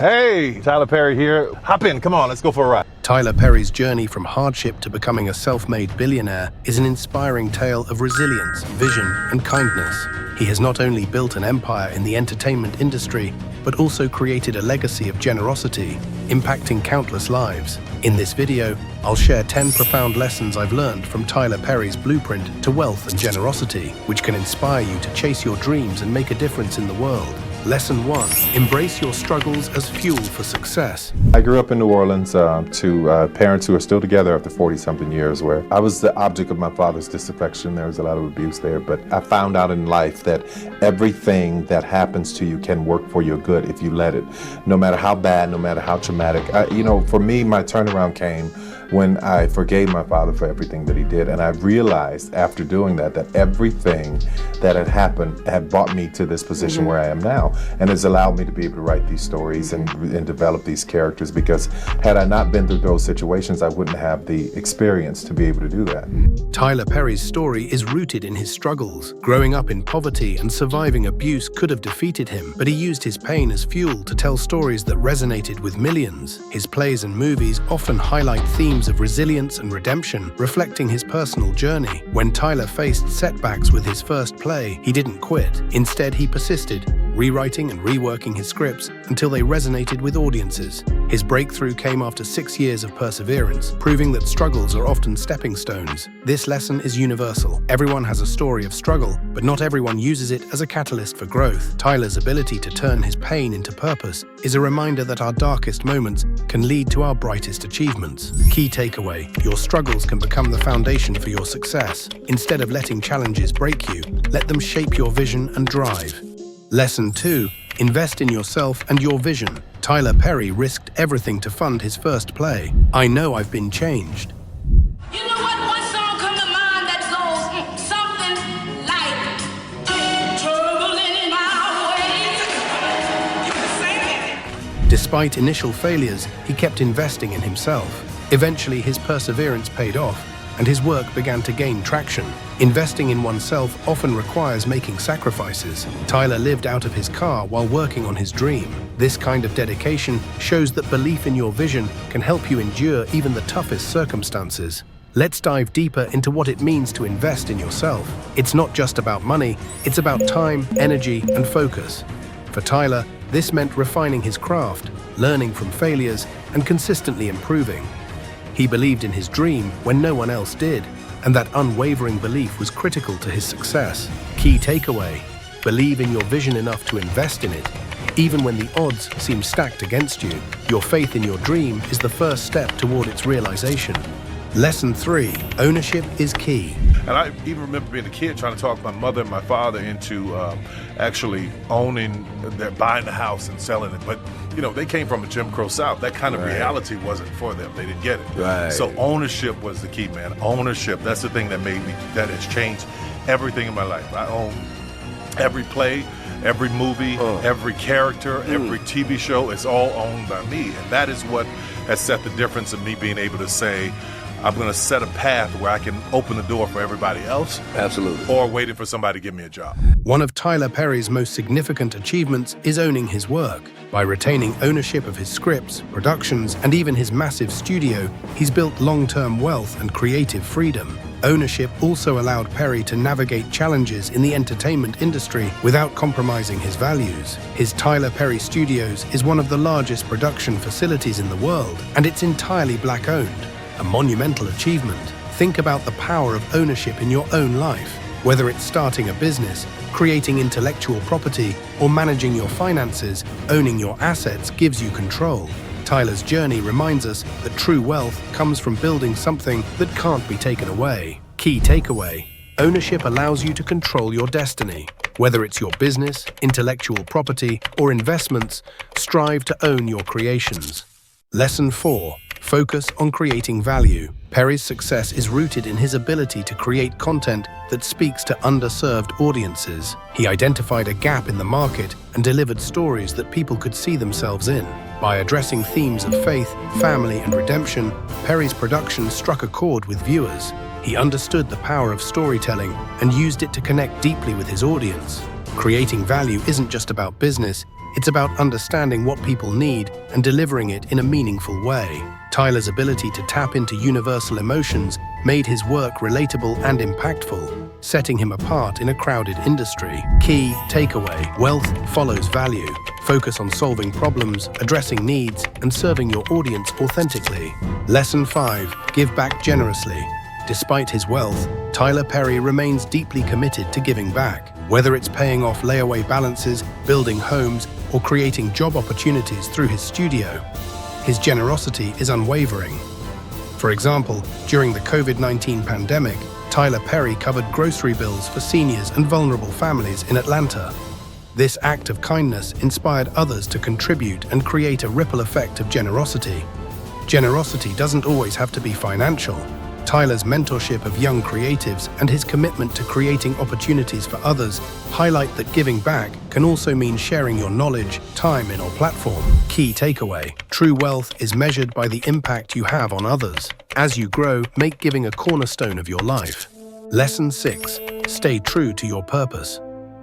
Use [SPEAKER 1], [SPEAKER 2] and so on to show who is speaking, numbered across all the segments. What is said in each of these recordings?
[SPEAKER 1] Hey, Tyler Perry here. Hop in, come on, let's go for a ride.
[SPEAKER 2] Tyler Perry's journey from hardship to becoming a self-made billionaire is an inspiring tale of resilience, vision, and kindness. He has not only built an empire in the entertainment industry, but also created a legacy of generosity, impacting countless lives. In this video, I'll share 10 profound lessons I've learned from Tyler Perry's blueprint to wealth and generosity, which can inspire you to chase your dreams and make a difference in the world. Lesson 1. Embrace your struggles as fuel for success.
[SPEAKER 3] I grew up in New Orleans to parents who are still together after 40-something years, where I was the object of my father's disaffection. There was a lot of abuse there, but I found out in life that everything that happens to you can work for your good if you let it, no matter how bad, no matter how traumatic. For me, my turnaround came when I forgave my father for everything that he did, and I realized after doing that everything that had happened had brought me to this position where I am now, and has allowed me to be able to write these stories and develop these characters, because had I not been through those situations, I wouldn't have the experience to be able to do that.
[SPEAKER 2] Tyler Perry's story is rooted in his struggles. Growing up in poverty and surviving abuse could have defeated him, but he used his pain as fuel to tell stories that resonated with millions. His plays and movies often highlight themes of resilience and redemption, reflecting his personal journey. When Tyler faced setbacks with his first play, he didn't quit. Instead, he persisted, rewriting and reworking his scripts until they resonated with audiences. His breakthrough came after 6 years of perseverance, proving that struggles are often stepping stones. This lesson is universal. Everyone has a story of struggle, but not everyone uses it as a catalyst for growth. Tyler's ability to turn his pain into purpose is a reminder that our darkest moments can lead to our brightest achievements. Key takeaway: your struggles can become the foundation for your success. Instead of letting challenges break you, let them shape your vision and drive. Lesson 2. Invest in yourself and your vision. Tyler Perry risked everything to fund his first play. I Know I've Been Changed.
[SPEAKER 4] You know what? One song come to mind that goes something like trouble in my way. You can sing it.
[SPEAKER 2] Despite initial failures, he kept investing in himself. Eventually, his perseverance paid off, and his work began to gain traction. Investing in oneself often requires making sacrifices. Tyler lived out of his car while working on his dream. This kind of dedication shows that belief in your vision can help you endure even the toughest circumstances. Let's dive deeper into what it means to invest in yourself. It's not just about money, it's about time, energy, and focus. For Tyler, this meant refining his craft, learning from failures, and consistently improving. He believed in his dream when no one else did, and that unwavering belief was critical to his success. Key takeaway: believe in your vision enough to invest in it. Even when the odds seem stacked against you, your faith in your dream is the first step toward its realization. Lesson 3. Ownership is key.
[SPEAKER 1] And I even remember being a kid trying to talk my mother and my father into actually buying the house and selling it. But, they came from a Jim Crow South. That kind of reality wasn't for them. They didn't get it.
[SPEAKER 5] Right.
[SPEAKER 1] So ownership was the key, man. Ownership, that's the thing that has changed everything in my life. I own every play, every movie, every character, every TV show. It's all owned by me. And that is what has set the difference in me being able to say, I'm going to set a path where I can open the door for everybody else.
[SPEAKER 5] Absolutely.
[SPEAKER 1] Or waiting for somebody to give me a job.
[SPEAKER 2] One of Tyler Perry's most significant achievements is owning his work. By retaining ownership of his scripts, productions, and even his massive studio, he's built long-term wealth and creative freedom. Ownership also allowed Perry to navigate challenges in the entertainment industry without compromising his values. His Tyler Perry Studios is one of the largest production facilities in the world, and it's entirely Black-owned. A monumental achievement. Think about the power of ownership in your own life. Whether it's starting a business, creating intellectual property, or managing your finances, owning your assets gives you control. Tyler's journey reminds us that true wealth comes from building something that can't be taken away. Key takeaway: ownership allows you to control your destiny. Whether it's your business, intellectual property, or investments, strive to own your creations. Lesson 4. Focus on creating value. Perry's success is rooted in his ability to create content that speaks to underserved audiences. He identified a gap in the market and delivered stories that people could see themselves in. By addressing themes of faith, family, and redemption, Perry's production struck a chord with viewers. He understood the power of storytelling and used it to connect deeply with his audience. Creating value isn't just about business, It's about understanding what people need and delivering it in a meaningful way. Tyler's ability to tap into universal emotions made his work relatable and impactful, setting him apart in a crowded industry. Key takeaway: wealth follows value. Focus on solving problems, addressing needs, and serving your audience authentically. Lesson 5: give back generously. Despite his wealth, Tyler Perry remains deeply committed to giving back. Whether it's paying off layaway balances, building homes, or creating job opportunities through his studio, his generosity is unwavering. For example, during the COVID-19 pandemic, Tyler Perry covered grocery bills for seniors and vulnerable families in Atlanta. This act of kindness inspired others to contribute and create a ripple effect of generosity. Generosity doesn't always have to be financial. Tyler's mentorship of young creatives and his commitment to creating opportunities for others highlight that giving back can also mean sharing your knowledge, time, and/or platform. Key takeaway: true wealth is measured by the impact you have on others. As you grow, make giving a cornerstone of your life. Lesson 6: stay true to your purpose.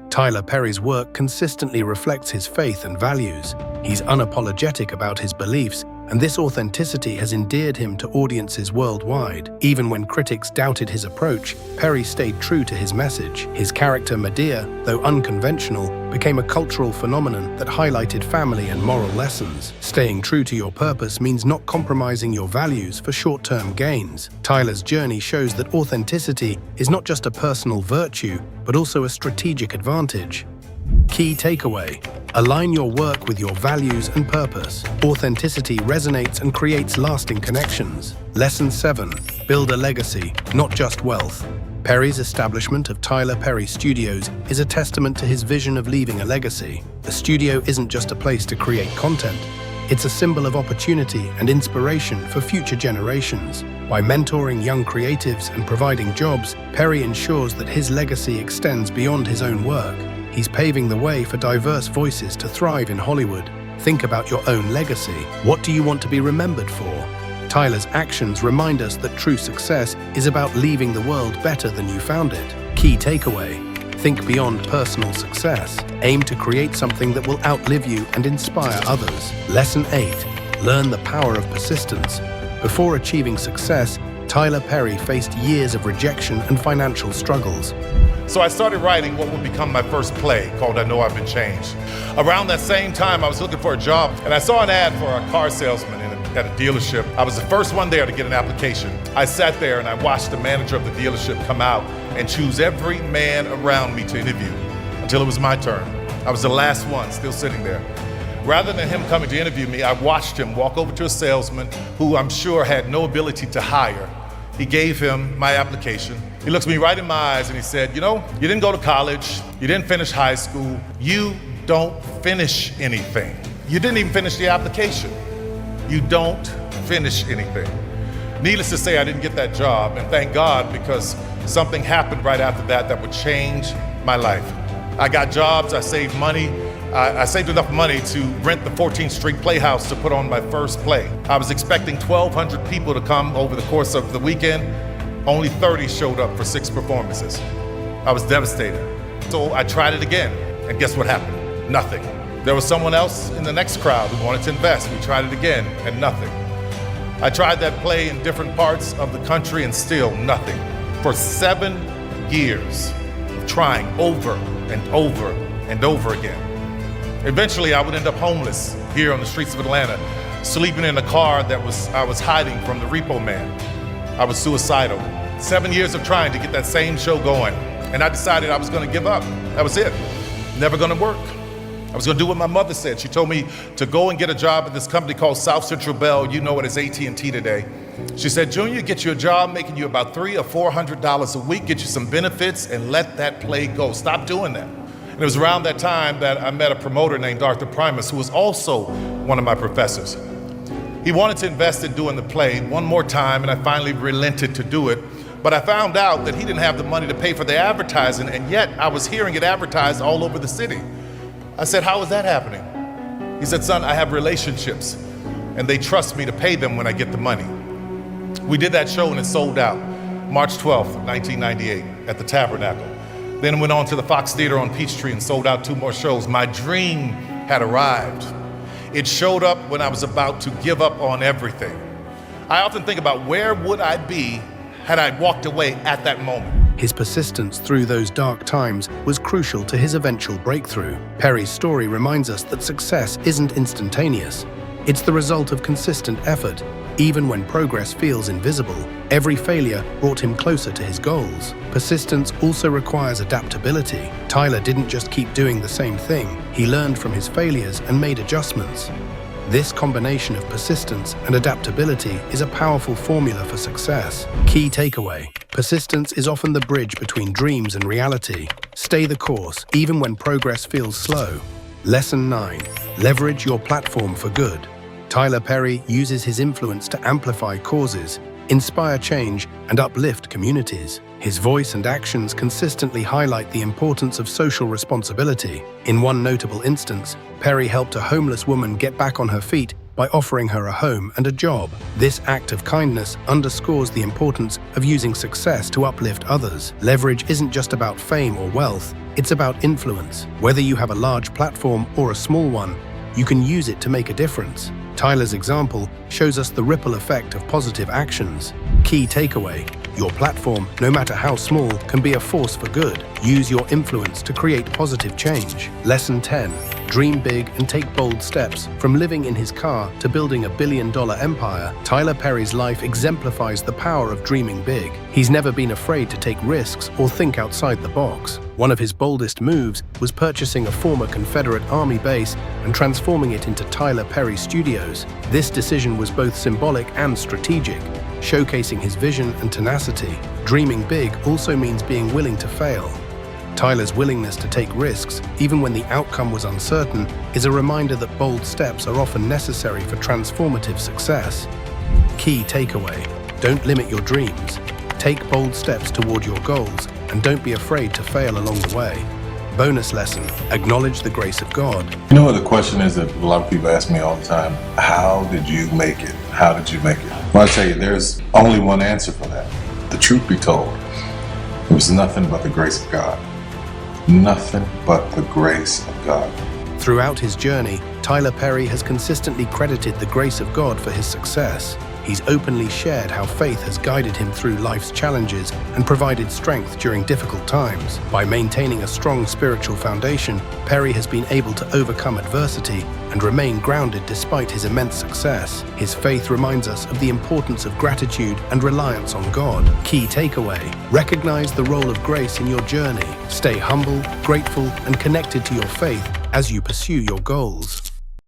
[SPEAKER 2] Tyler Perry's work consistently reflects his faith and values. He's unapologetic about his beliefs, and this authenticity has endeared him to audiences worldwide. Even when critics doubted his approach, Perry stayed true to his message. His character Medea, though unconventional, became a cultural phenomenon that highlighted family and moral lessons. Staying true to your purpose means not compromising your values for short-term gains. Tyler's journey shows that authenticity is not just a personal virtue, but also a strategic advantage. Key takeaway: align your work with your values and purpose. Authenticity resonates and creates lasting connections. Lesson 7: build a legacy, not just wealth. Perry's establishment of Tyler Perry Studios is a testament to his vision of leaving a legacy. The studio isn't just a place to create content. It's a symbol of opportunity and inspiration for future generations. By mentoring young creatives and providing jobs, Perry ensures that his legacy extends beyond his own work. He's paving the way for diverse voices to thrive in Hollywood. Think about your own legacy. What do you want to be remembered for? Tyler's actions remind us that true success is about leaving the world better than you found it. Key takeaway: think beyond personal success. Aim to create something that will outlive you and inspire others. Lesson 8: learn the power of persistence. Before achieving success, Tyler Perry faced years of rejection and financial struggles.
[SPEAKER 1] So I started writing what would become my first play, called I Know I've Been Changed. Around that same time, I was looking for a job, and I saw an ad for a car salesman at a dealership. I was the first one there to get an application. I sat there and I watched the manager of the dealership come out and choose every man around me to interview until it was my turn. I was the last one, still sitting there. Rather than him coming to interview me, I watched him walk over to a salesman who I'm sure had no ability to hire. He gave him my application. He looked me right in my eyes and he said, "You know, you didn't go to college, you didn't finish high school, you don't finish anything. You didn't even finish the application. You don't finish anything." Needless to say, I didn't get that job, and thank God, because something happened right after that would change my life. I got jobs, I saved money. I saved enough money to rent the 14th Street Playhouse to put on my first play. I was expecting 1,200 people to come over the course of the weekend. Only 30 showed up for 6 performances. I was devastated. So I tried it again, and guess what happened? Nothing. There was someone else in the next crowd who wanted to invest. We tried it again, and nothing. I tried that play in different parts of the country, and still nothing. For 7 years of trying over and over and over again. Eventually, I would end up homeless here on the streets of Atlanta, sleeping in a car that I was hiding from the repo man. I was suicidal. 7 years of trying to get that same show going, and I decided I was gonna give up. That was it. Never gonna work. I was gonna do what my mother said. She told me to go and get a job at this company called South Central Bell. You know it as AT&T today. She said, "Junior, get you a job making you about $300 or $400 a week, get you some benefits, and let that play go. Stop doing that." And it was around that time that I met a promoter named Arthur Primus, who was also one of my professors. He wanted to invest in doing the play one more time, and I finally relented to do it. But I found out that he didn't have the money to pay for the advertising, and yet I was hearing it advertised all over the city. I said, "How is that happening?" He said, "Son, I have relationships, and they trust me to pay them when I get the money." We did that show, and it sold out March 12th, 1998 at the Tabernacle. Then went on to the Fox Theater on Peachtree and sold out 2 more shows. My dream had arrived. It showed up when I was about to give up on everything. I often think about where would I be had I walked away at that moment.
[SPEAKER 2] His persistence through those dark times was crucial to his eventual breakthrough. Perry's story reminds us that success isn't instantaneous. It's the result of consistent effort. Even when progress feels invisible, every failure brought him closer to his goals. Persistence also requires adaptability. Tyler didn't just keep doing the same thing. He learned from his failures and made adjustments. This combination of persistence and adaptability is a powerful formula for success. Key takeaway: persistence is often the bridge between dreams and reality. Stay the course, even when progress feels slow. Lesson 9. Leverage your platform for good. Tyler Perry uses his influence to amplify causes, inspire change, and uplift communities. His voice and actions consistently highlight the importance of social responsibility. In one notable instance, Perry helped a homeless woman get back on her feet by offering her a home and a job. This act of kindness underscores the importance of using success to uplift others. Leverage isn't just about fame or wealth, it's about influence. Whether you have a large platform or a small one, you can use it to make a difference. Tyler's example shows us the ripple effect of positive actions. Key takeaway: your platform, no matter how small, can be a force for good. Use your influence to create positive change. Lesson 10. Dream big and take bold steps. From living in his car to building a billion-dollar empire, Tyler Perry's life exemplifies the power of dreaming big. He's never been afraid to take risks or think outside the box. One of his boldest moves was purchasing a former Confederate Army base and transforming it into Tyler Perry Studios. This decision was both symbolic and strategic, showcasing his vision and tenacity. Dreaming big also means being willing to fail. Tyler's willingness to take risks, even when the outcome was uncertain, is a reminder that bold steps are often necessary for transformative success. Key takeaway: don't limit your dreams. Take bold steps toward your goals, and don't be afraid to fail along the way. Bonus lesson: acknowledge the grace of God.
[SPEAKER 5] You know what the question is that a lot of people ask me all the time? How did you make it? How did you make it? Well, I tell you, there's only one answer for that. The truth be told, it was nothing but the grace of God. Nothing but the grace of God.
[SPEAKER 2] Throughout his journey, Tyler Perry has consistently credited the grace of God for his success. He's openly shared how faith has guided him through life's challenges and provided strength during difficult times. By maintaining a strong spiritual foundation, Perry has been able to overcome adversity and remain grounded despite his immense success. His faith reminds us of the importance of gratitude and reliance on God. Key takeaway: recognize the role of grace in your journey. Stay humble, grateful, and connected to your faith as you pursue your goals.